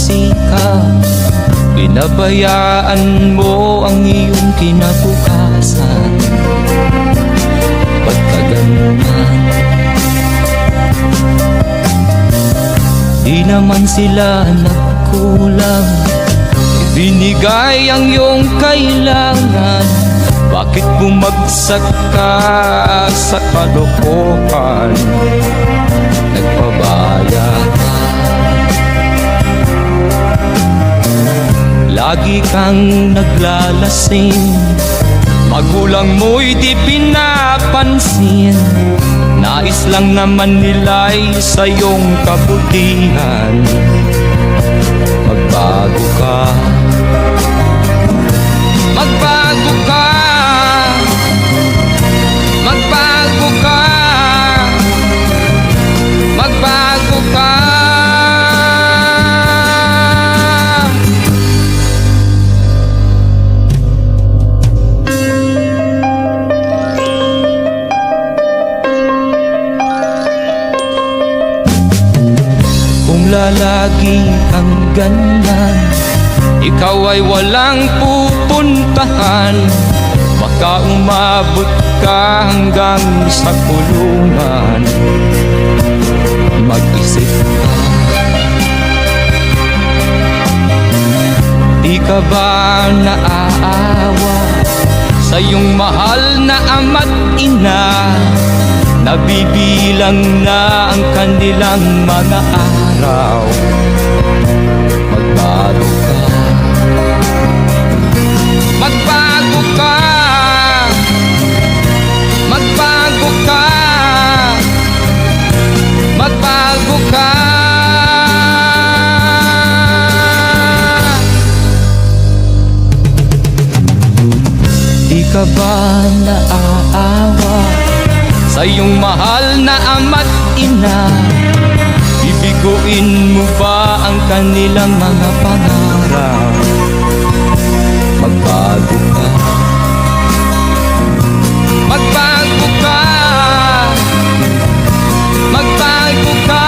nagsisikap, pinabayaan mo ang iyong kinabukasan. Pagkaganuman, di naman sila nagkulang, binigay ang iyong kailangan. Bakit bumagsak ka sa kalokohan? Nagpabaya ka, lagi kang naglalasing, magulang mo'y di pinapansin. Nais lang naman nila'y sa iyong kabutihan. Magbago ka, magbago ka, magbago ka, magbago ka. Kung lalagi kang ganyan, ikaw ay walang pupuntahan. Baka umabot ka hanggang sa kulungan. Mag-isip ka, di ka ba naaawa sa iyong mahal na ama't ina? Nabibilang na ang kanilang mga araw. Magbago ka, magbago ka, magbago ka, magbago ka. Di ka ba naaawa sa iyong mahal na ama't ina? Bibiguin mo ba ang kanilang mga pangarap? Magbago ka, magbago ka, magbago ka.